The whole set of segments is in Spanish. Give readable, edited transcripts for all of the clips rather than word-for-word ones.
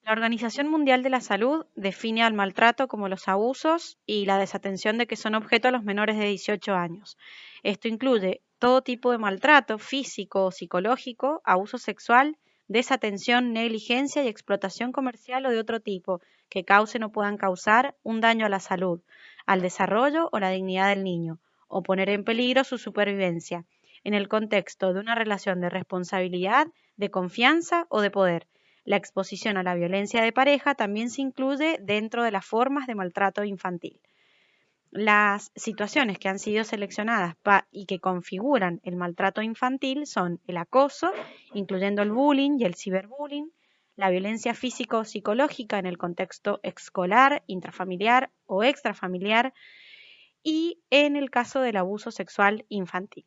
La Organización Mundial de la Salud define al maltrato como los abusos y la desatención de que son objeto los menores de 18 años. Esto incluye todo tipo de maltrato físico o psicológico, abuso sexual, desatención, negligencia y explotación comercial o de otro tipo que causen o puedan causar un daño a la salud, al desarrollo o la dignidad del niño, o poner en peligro su supervivencia, en el contexto de una relación de responsabilidad, de confianza o de poder. La exposición a la violencia de pareja también se incluye dentro de las formas de maltrato infantil. Las situaciones que han sido seleccionadas y que configuran el maltrato infantil son el acoso, incluyendo el bullying y el ciberbullying, la violencia física o psicológica en el contexto escolar, intrafamiliar o extrafamiliar, y en el caso del abuso sexual infantil.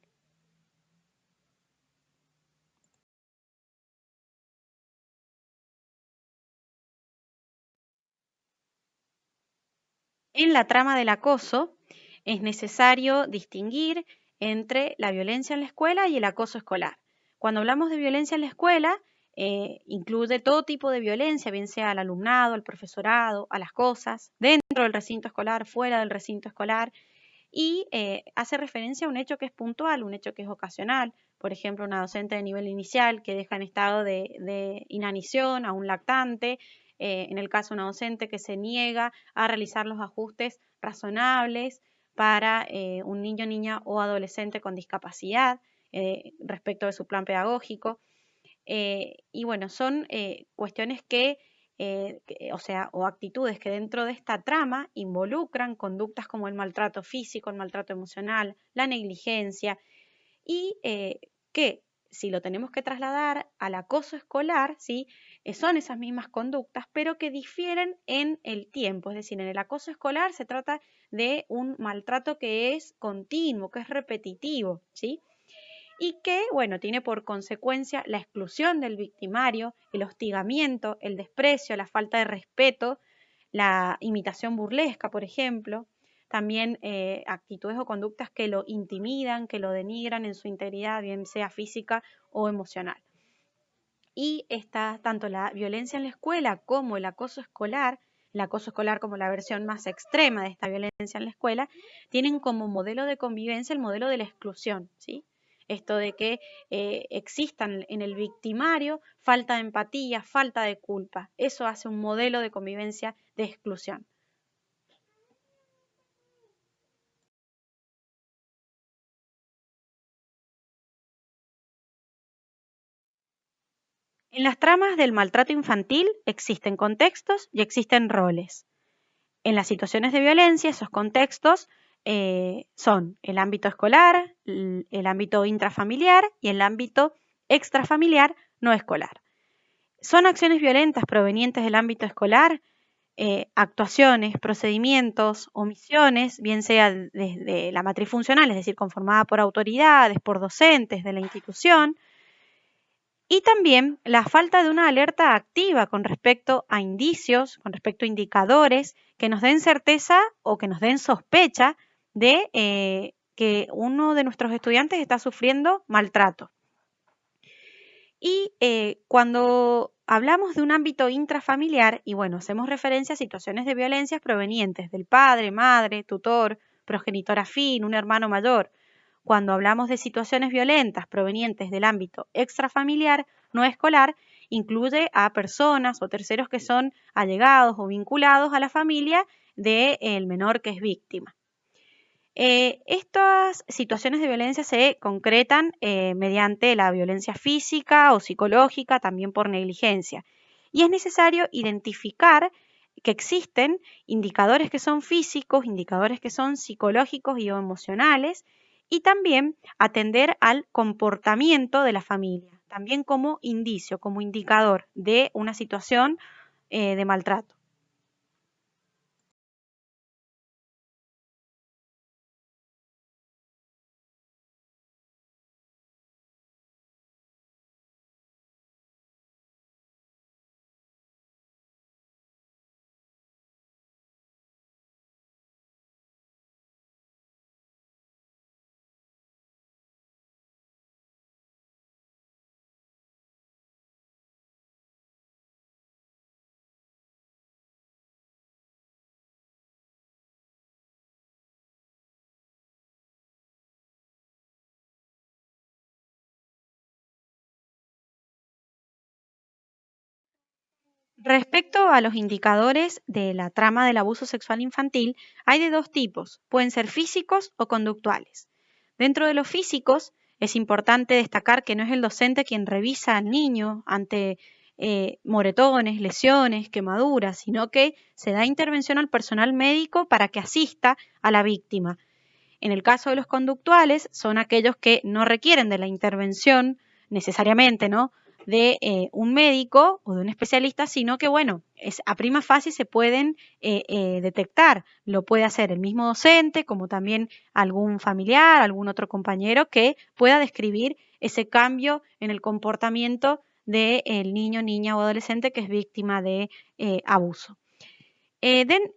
En la trama del acoso es necesario distinguir entre la violencia en la escuela y el acoso escolar. Cuando hablamos de violencia en la escuela, incluye todo tipo de violencia, bien sea al alumnado, al profesorado, a las cosas, dentro del recinto escolar, fuera del recinto escolar, y hace referencia a un hecho que es puntual, un hecho que es ocasional. Por ejemplo, una docente de nivel inicial que deja en estado de inanición a un lactante, en el caso de una docente que se niega a realizar los ajustes razonables para un niño, niña o adolescente con discapacidad respecto de su plan pedagógico. Y bueno, son cuestiones o actitudes que dentro de esta trama involucran conductas como el maltrato físico, el maltrato emocional, la negligencia, y que si lo tenemos que trasladar al acoso escolar, ¿sí? Son esas mismas conductas, pero que difieren en el tiempo. Es decir, en el acoso escolar se trata de un maltrato que es continuo, que es repetitivo, ¿sí? Y que, bueno, tiene por consecuencia la exclusión del victimario, el hostigamiento, el desprecio, la falta de respeto, la imitación burlesca, por ejemplo, también actitudes o conductas que lo intimidan, que lo denigran en su integridad, bien sea física o emocional. Y está tanto la violencia en la escuela como el acoso escolar como la versión más extrema de esta violencia en la escuela, tienen como modelo de convivencia el modelo de la exclusión, ¿sí? Esto de que existan en el victimario falta de empatía, falta de culpa. Eso hace un modelo de convivencia de exclusión. En las tramas del maltrato infantil existen contextos y existen roles. En las situaciones de violencia, esos contextos son el ámbito escolar, el ámbito intrafamiliar y el ámbito extrafamiliar no escolar. Son acciones violentas provenientes del ámbito escolar, actuaciones, procedimientos, omisiones, bien sea desde la matriz funcional, es decir, conformada por autoridades, por docentes de la institución, y también la falta de una alerta activa con respecto a indicios, con respecto a indicadores que nos den certeza o que nos den sospecha de que uno de nuestros estudiantes está sufriendo maltrato. Y cuando hablamos de un ámbito intrafamiliar, y bueno, hacemos referencia a situaciones de violencia provenientes del padre, madre, tutor, progenitor afín, un hermano mayor. Cuando hablamos de situaciones violentas provenientes del ámbito extrafamiliar, no escolar, incluye a personas o terceros que son allegados o vinculados a la familia del menor que es víctima. Estas situaciones de violencia se concretan mediante la violencia física o psicológica, también por negligencia. Y es necesario identificar que existen indicadores que son físicos, indicadores que son psicológicos y o emocionales, y también atender al comportamiento de la familia, también como indicio, como indicador de una situación de maltrato. Respecto a los indicadores de la trama del abuso sexual infantil, hay de dos tipos, pueden ser físicos o conductuales. Dentro de los físicos, es importante destacar que no es el docente quien revisa al niño ante moretones, lesiones, quemaduras, sino que se da intervención al personal médico para que asista a la víctima. En el caso de los conductuales, son aquellos que no requieren de la intervención necesariamente, ¿no?, de un médico o de un especialista, sino que, bueno, a prima facie se pueden detectar. Lo puede hacer el mismo docente, como también algún familiar, algún otro compañero que pueda describir ese cambio en el comportamiento del niño, niña o adolescente que es víctima de abuso.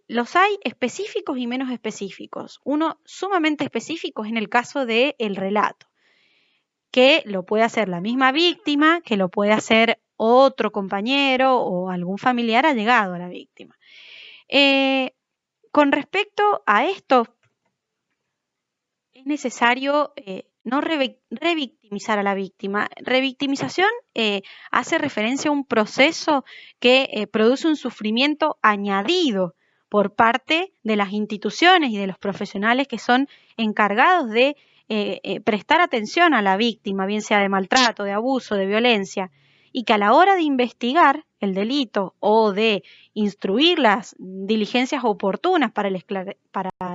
Los hay específicos y menos específicos. Uno sumamente específico es en el caso del relato, que lo puede hacer la misma víctima, que lo puede hacer otro compañero o algún familiar allegado a la víctima. Con respecto a esto, es necesario no revictimizar a la víctima. Revictimización hace referencia a un proceso que produce un sufrimiento añadido por parte de las instituciones y de los profesionales que son encargados de prestar atención a la víctima, bien sea de maltrato, de abuso, de violencia, y que a la hora de investigar el delito o de instruir las diligencias oportunas para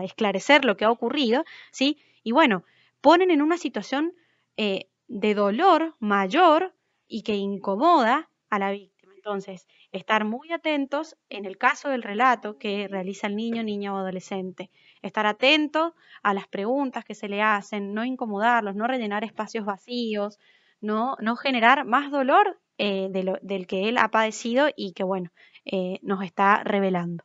esclarecer lo que ha ocurrido, ¿sí?, y bueno, ponen en una situación de dolor mayor y que incomoda a la víctima. Entonces, estar muy atentos en el caso del relato que realiza el niño, niña o adolescente. Estar atento a las preguntas que se le hacen, no incomodarlos, no rellenar espacios vacíos, no generar más dolor del que él ha padecido y que, bueno, nos está revelando.